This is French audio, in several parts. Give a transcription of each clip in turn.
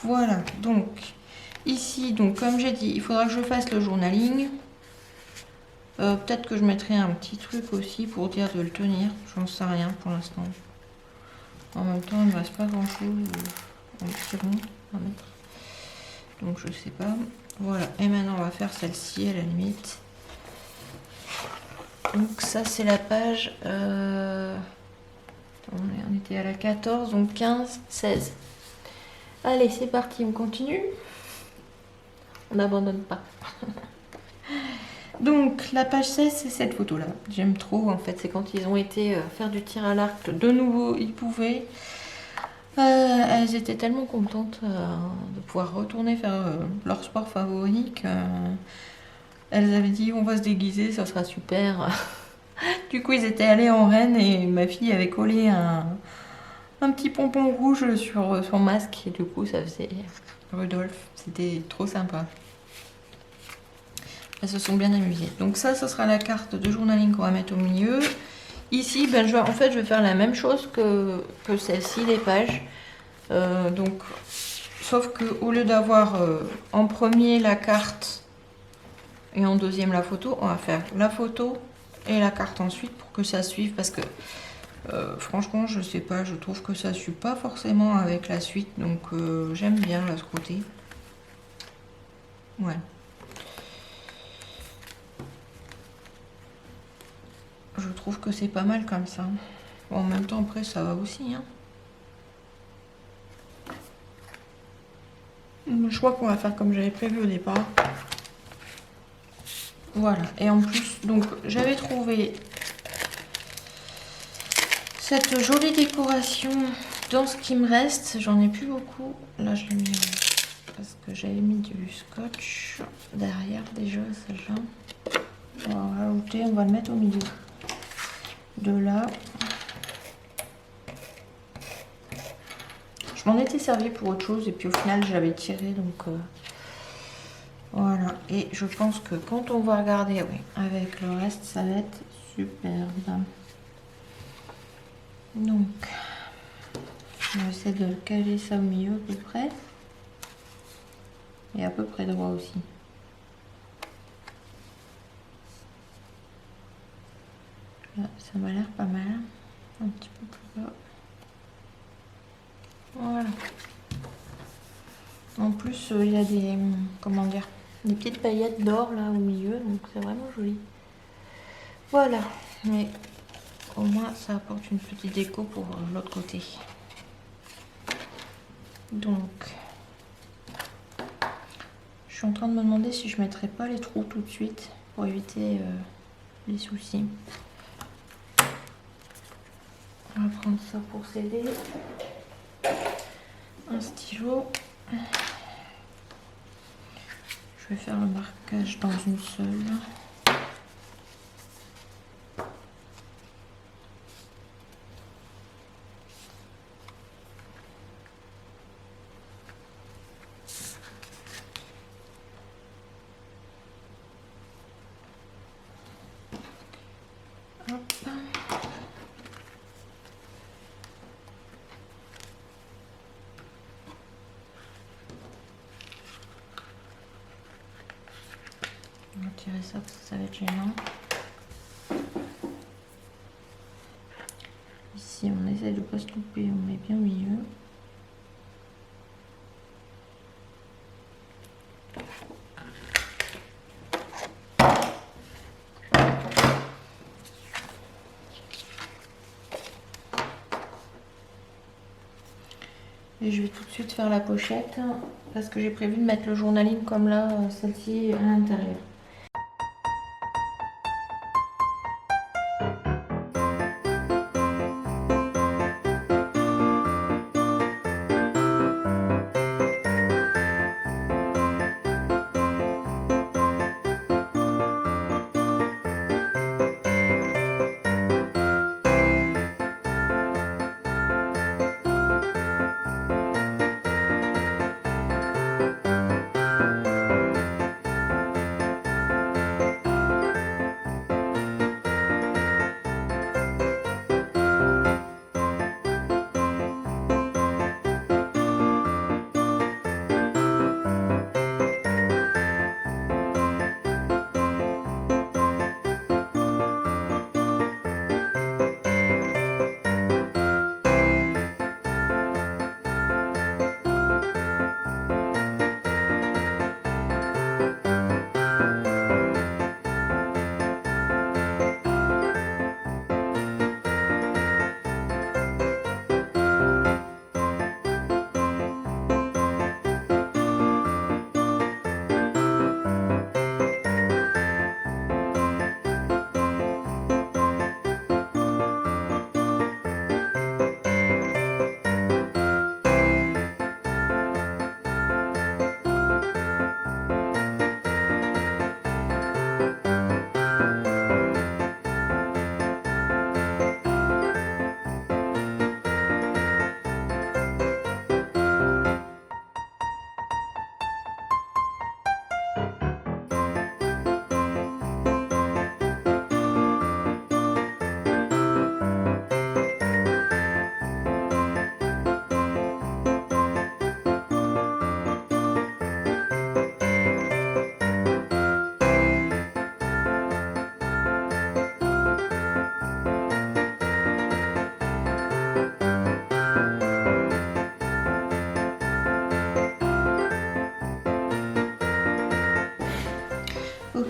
Voilà, donc ici, donc comme j'ai dit, il faudra que je fasse le journaling. Peut-être que je mettrai un petit truc aussi pour dire de le tenir. J'en sais rien pour l'instant. En même temps, il ne me reste pas grand chose en tirant à mettre. Donc je sais pas. Voilà, et maintenant on va faire celle-ci à la limite. Donc ça c'est la page... on était à la 14, donc 15, 16. Allez, c'est parti, on continue. On n'abandonne pas. Donc la page 16, c'est cette photo-là. J'aime trop, en fait, c'est quand ils ont été faire du tir à l'arc. De nouveau, ils pouvaient. Elles étaient tellement contentes de pouvoir retourner faire leur sport favori qu'elles avaient dit on va se déguiser, ça sera super. Du coup, ils étaient allés en reine et ma fille avait collé un petit pompon rouge sur son masque et du coup, ça faisait Rudolph. C'était trop sympa. Elles se sont bien amusées. Donc ça, ce sera la carte de journaling qu'on va mettre au milieu. Ici, ben, je vais faire la même chose que celle-ci, les pages. Donc, sauf qu'au lieu d'avoir en premier la carte et en deuxième la photo, on va faire la photo et la carte ensuite pour que ça suive. Parce que franchement, je sais pas, je trouve que ça ne suit pas forcément avec la suite. Donc, j'aime bien là, ce côté. Ouais. Je trouve que c'est pas mal comme ça. Bon, en même temps, après, ça va aussi. Hein. Je crois qu'on va faire comme j'avais prévu au départ. Voilà. Et en plus, donc, j'avais trouvé cette jolie décoration dans ce qui me reste. J'en ai plus beaucoup. Là, je l'ai mis parce que j'avais mis du scotch derrière déjà, celle-là. On va rajouter, on va le mettre au milieu de là. Je m'en étais servi pour autre chose et puis au final je l'avais tiré donc voilà. Et je pense que quand on va regarder oui, avec le reste ça va être superbe. Donc on essaie de caler ça au milieu à peu près et à peu près droit aussi. Là ça m'a l'air pas mal. Un petit peu plus bas. Voilà. En plus, il y a des, comment dire, des petites paillettes d'or là au milieu, donc c'est vraiment joli. Voilà, mais au moins ça apporte une petite déco pour l'autre côté. Donc, je suis en train de me demander si je mettrais pas les trous tout de suite pour éviter les soucis. On va prendre ça pour s'aider. Un stylo. Je vais faire le marquage dans une seule. Hop. On va tirer ça parce que ça va être gênant. Ici, on essaie de ne pas se louper, on met bien au milieu. Et je vais tout de suite faire la pochette parce que j'ai prévu de mettre le journaling comme là, celle-ci à l'intérieur.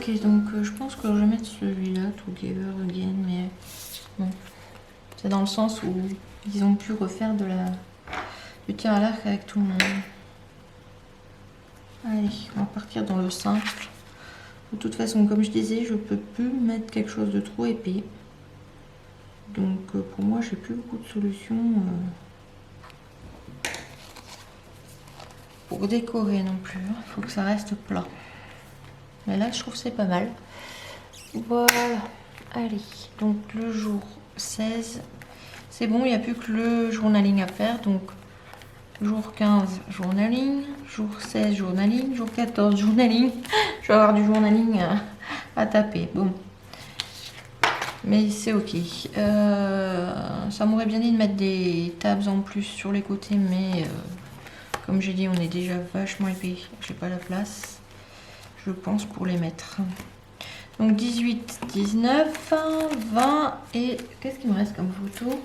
Ok, donc je pense que je vais mettre celui-là, Together Again, mais non. C'est dans le sens où ils ont pu refaire du tir à l'arc avec tout le monde. Allez, on va partir dans le simple. De toute façon, comme je disais, je peux plus mettre quelque chose de trop épais. Donc pour moi, j'ai plus beaucoup de solutions pour décorer non plus. Il faut que ça reste plat. Mais là, je trouve que c'est pas mal. Voilà. Allez, donc le jour 16, c'est bon, il n'y a plus que le journaling à faire. Donc jour 15, journaling. Jour 16, journaling. Jour 14, journaling. Je vais avoir du journaling à taper. Bon. Mais c'est ok. Ça m'aurait bien dit de mettre des tabs en plus sur les côtés, mais comme j'ai dit, on est déjà vachement épais. J'ai pas la place, je pense, pour les mettre. Donc 18, 19, 20 et... Qu'est-ce qu'il me reste comme photo?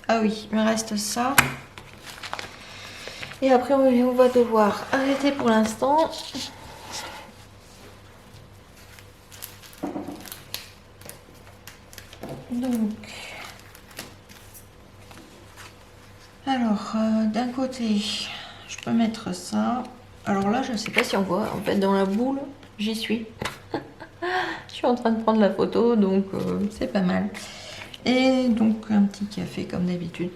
Ah oui, il me reste ça. Et après, on va devoir arrêter pour l'instant. Donc, alors, d'un côté, je peux mettre ça. Alors là, je ne sais pas si on voit, en fait, dans la boule, j'y suis. Je suis en train de prendre la photo, donc c'est pas mal. Et donc, un petit café comme d'habitude.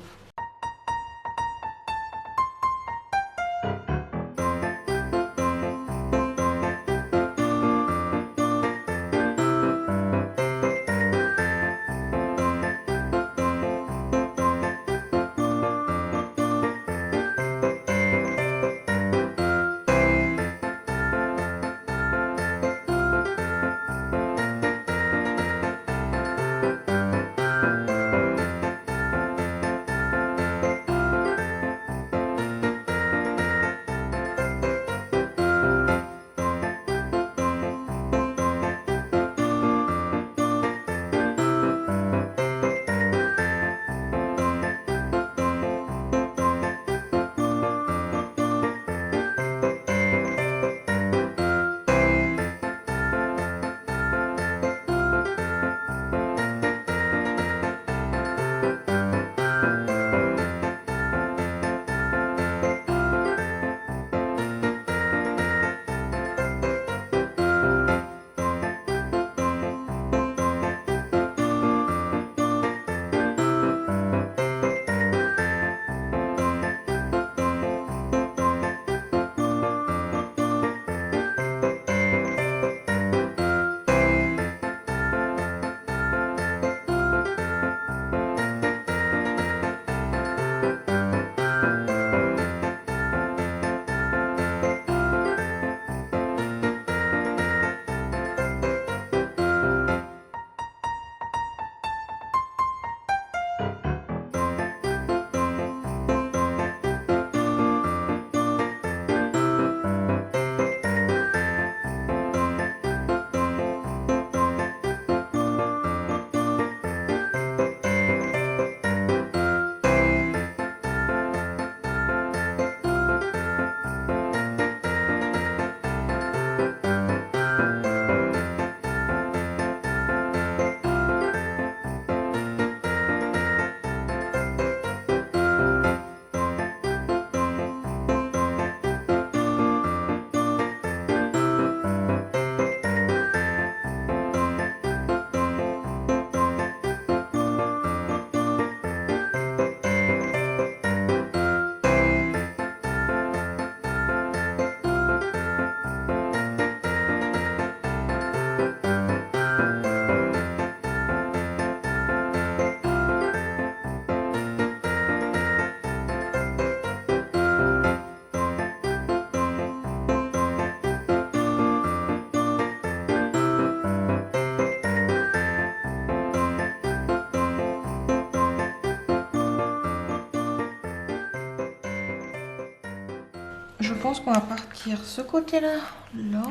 Je pense qu'on va partir ce côté-là, là.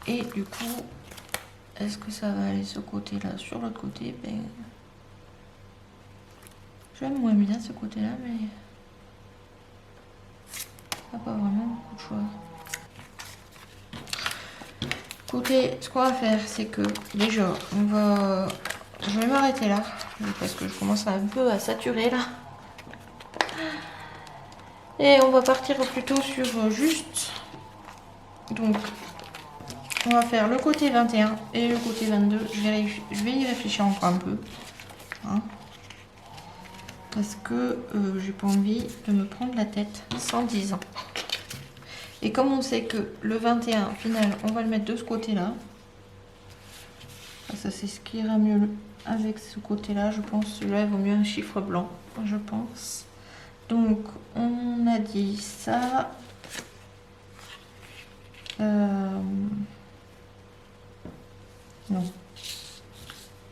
Et du coup, est-ce que ça va aller ce côté-là sur l'autre côté? Ben, j'aime moins bien ce côté-là, mais il n'y a pas vraiment beaucoup de choix. Écoutez, ce qu'on va faire, c'est que déjà, je vais m'arrêter là, parce que je commence un peu à saturer là. Et on va partir plutôt sur juste. Donc, on va faire le côté 21 et le côté 22. Je vais y réfléchir encore un peu. Hein, parce que j'ai pas envie de me prendre la tête 110 ans. Et comme on sait que le 21 final, on va le mettre de ce côté-là. Ça, c'est ce qui ira mieux avec ce côté-là. Je pense celui-là, il vaut mieux un chiffre blanc, je pense. Donc, on a dit ça. Non.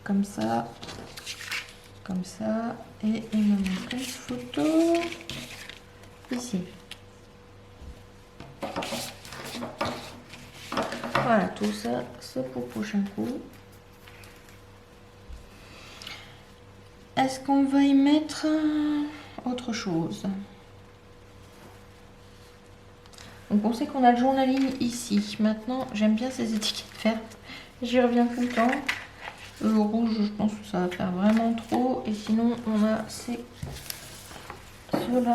Comme ça. Comme ça. Et il me manque une photo. Ici. Voilà, tout ça, c'est pour le prochain coup. Est-ce qu'on va y mettre autre chose? Donc on sait qu'on a le journaling ici. Maintenant, j'aime bien ces étiquettes vertes. J'y reviens tout le temps. Le rouge, je pense que ça va faire vraiment trop. Et sinon, on a ceux-là.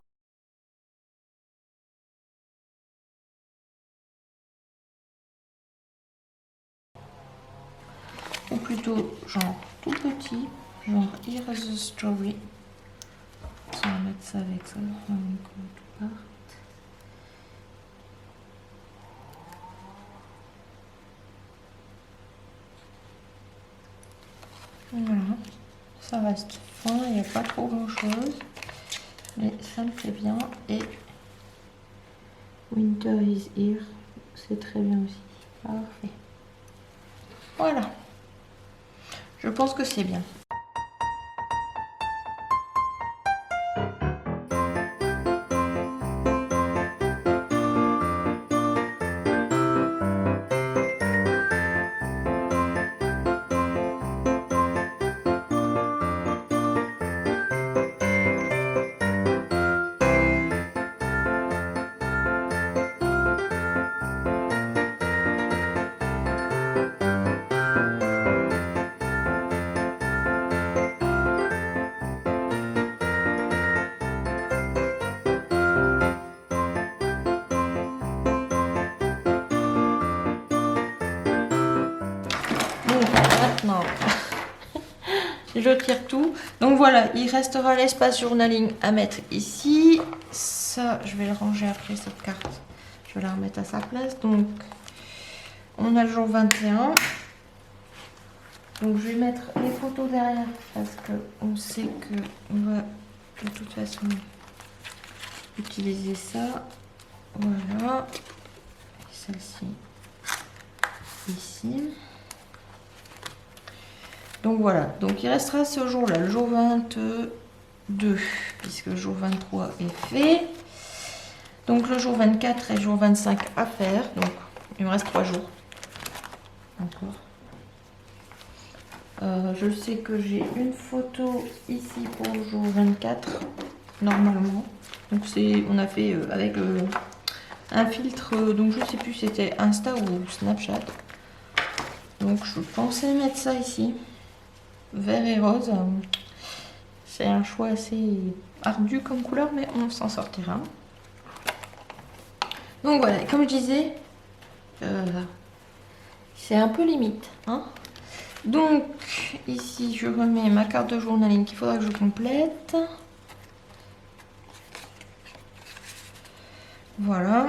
Ou plutôt genre tout petit, genre Here's the Story. On va mettre ça avec ça. Voilà, ça reste fin, il n'y a pas trop grand chose, mais ça me fait bien. Et Winter is here, c'est très bien aussi. Parfait. Voilà, je pense que c'est bien. Maintenant, je tire tout. Donc voilà, il restera l'espace journaling à mettre ici. Ça, je vais le ranger après cette carte. Je vais la remettre à sa place. Donc, on a le jour 21. Donc, je vais mettre les photos derrière parce que on sait que on va de toute façon utiliser ça. Voilà. Celle-ci ici. Donc voilà, donc il restera ce jour-là, le jour 22, puisque le jour 23 est fait. Donc le jour 24 et le jour 25 à faire. Donc il me reste 3 jours. Encore. Je sais que j'ai une photo ici pour le jour 24, normalement. Donc on a fait avec un filtre, donc je sais plus si c'était Insta ou Snapchat. Donc je pensais mettre ça ici. Vert et rose, c'est un choix assez ardu comme couleur, mais on s'en sortira. Donc voilà, comme je disais, c'est un peu limite, hein. Donc ici je remets ma carte de journaling qu'il faudra que je complète. Voilà.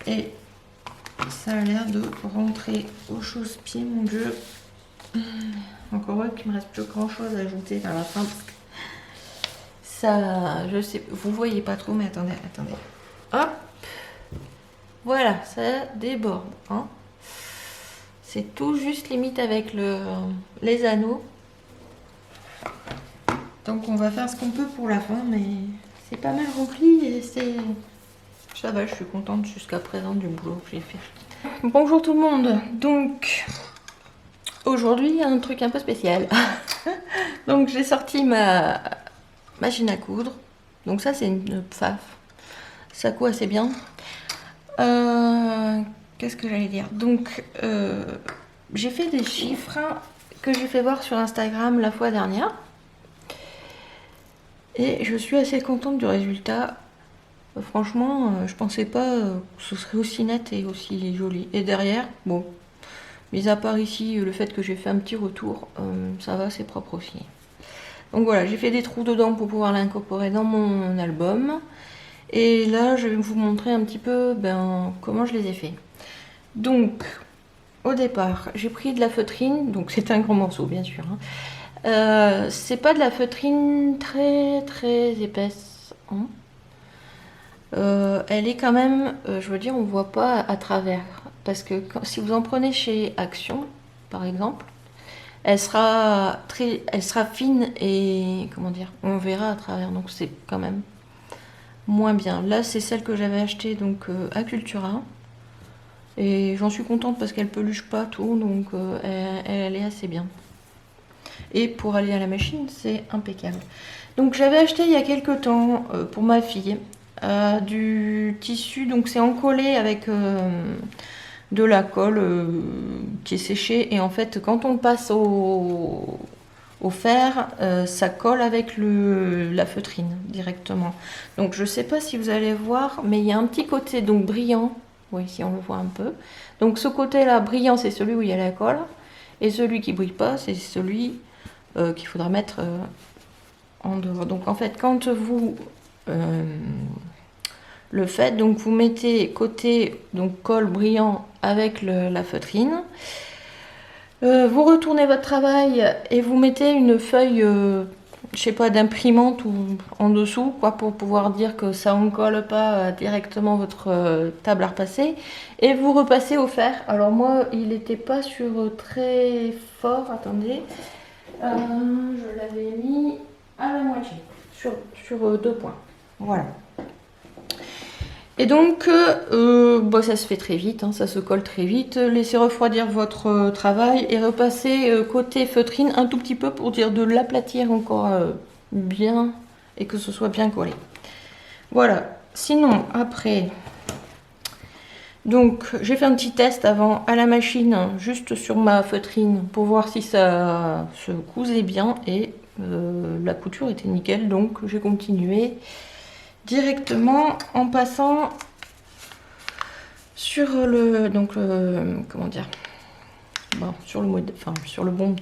Et ça a l'air de rentrer au chausse-pied, mon Dieu. Encore vrai qu'il me reste plus grand chose à ajouter vers la fin. Ça, je sais, vous voyez pas trop, mais attendez. Hop. Voilà, ça déborde. Hein. C'est tout juste limite avec les anneaux. Donc on va faire ce qu'on peut pour la fin, mais c'est pas mal rempli et c'est... Ça va, je suis contente jusqu'à présent du boulot que j'ai fait. Bonjour tout le monde. Donc aujourd'hui il y a un truc un peu spécial. Donc j'ai sorti ma machine à coudre. Donc ça c'est une PFAF. ça coud assez bien. Qu'est-ce que j'allais dire? Donc, j'ai fait des chiffres que j'ai fait voir sur Instagram la fois dernière. Et je suis assez contente du résultat. Franchement, je pensais pas que ce serait aussi net et aussi joli. Et derrière, bon, mis à part ici, le fait que j'ai fait un petit retour, ça va, c'est propre aussi. Donc voilà, j'ai fait des trous dedans pour pouvoir l'incorporer dans mon album. Et là, je vais vous montrer un petit peu comment je les ai fait. Donc, au départ, j'ai pris de la feutrine, donc c'est un grand morceau bien sûr. C'est pas de la feutrine très très épaisse. Hein. Elle est quand même, je veux dire, on voit pas à travers. Parce que si vous en prenez chez Action, par exemple, elle sera fine et comment dire, on verra à travers. Donc c'est quand même moins bien. Là, c'est celle que j'avais achetée donc à Cultura. Et j'en suis contente parce qu'elle peluche pas tout, donc elle est assez bien. Et pour aller à la machine, c'est impeccable. Donc j'avais acheté il y a quelques temps pour ma fille du tissu, donc c'est encollé avec de la colle qui est séchée. Et en fait, quand on le passe au fer, ça colle avec la feutrine directement. Donc je sais pas si vous allez voir, mais il y a un petit côté donc brillant. Oui, ici on le voit un peu. Donc ce côté-là brillant, c'est celui où il y a la colle. Et celui qui brille pas, c'est celui qu'il faudra mettre en dehors. Donc en fait, quand vous le faites, donc vous mettez côté donc colle brillant avec la feutrine. Vous retournez votre travail et vous mettez une feuille, je sais pas, d'imprimante ou en dessous, quoi, pour pouvoir dire que ça ne colle pas directement votre table à repasser. Et vous repassez au fer. Alors moi, il n'était pas sur très fort, attendez. Je l'avais mis à la moitié, sur 2 points. Voilà. Et donc, ça se fait très vite, hein, ça se colle très vite. Laissez refroidir votre travail et repasser côté feutrine un tout petit peu pour dire de l'aplatir encore bien et que ce soit bien collé. Voilà. Sinon, après, donc j'ai fait un petit test avant à la machine, juste sur ma feutrine, pour voir si ça se cousait bien et la couture était nickel, donc j'ai continué directement en passant sur comment dire, bon, sur le modèle, enfin sur le bon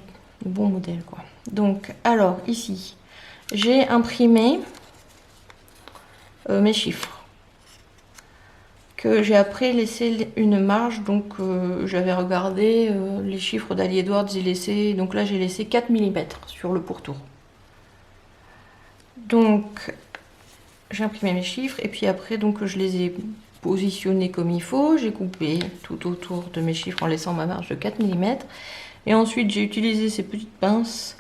modèle quoi. Donc alors ici j'ai imprimé mes chiffres que j'ai après laissé une marge, donc j'avais regardé les chiffres d'Ali Edwards, j'ai laissé, donc là j'ai laissé 4 mm sur le pourtour. Donc j'ai imprimé mes chiffres et puis après donc je les ai positionnés comme il faut. J'ai coupé tout autour de mes chiffres en laissant ma marge de 4 mm. Et ensuite j'ai utilisé ces petites pinces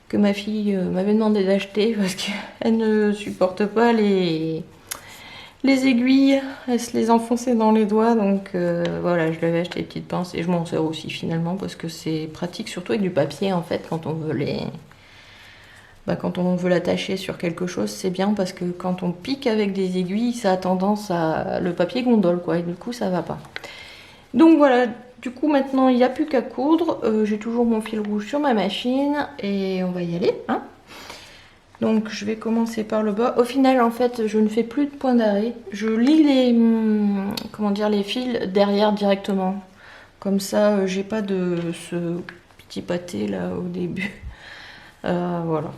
que ma fille m'avait demandé d'acheter parce qu'elle ne supporte pas les aiguilles. Elle se les enfonçait dans les doigts. Donc voilà, je lui avais acheté des petites pinces et je m'en sers aussi finalement parce que c'est pratique, surtout avec du papier en fait quand on veut quand on veut l'attacher sur quelque chose, c'est bien parce que quand on pique avec des aiguilles, ça a tendance à... le papier gondole, quoi, et du coup, ça va pas. Donc voilà, du coup, maintenant, il n'y a plus qu'à coudre. J'ai toujours mon fil rouge sur ma machine et on va y aller, hein. Donc, je vais commencer par le bas. Au final, en fait, je ne fais plus de point d'arrêt. Je lis les fils derrière directement. Comme ça, j'ai pas de ce petit pâté là au début. Voilà.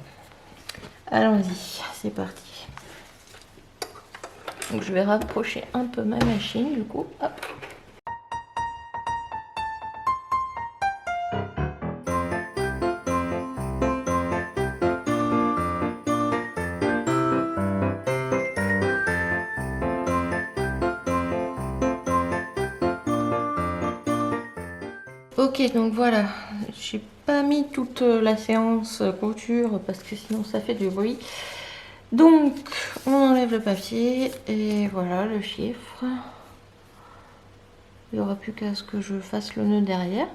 Allons-y, c'est parti. Donc je vais rapprocher un peu ma machine du coup. Hop. Ok, donc voilà, j'ai pas mis toute la séance couture parce que sinon ça fait du bruit. Donc on enlève le papier et voilà le chiffre. Il n'y aura plus qu'à ce que je fasse le nœud derrière.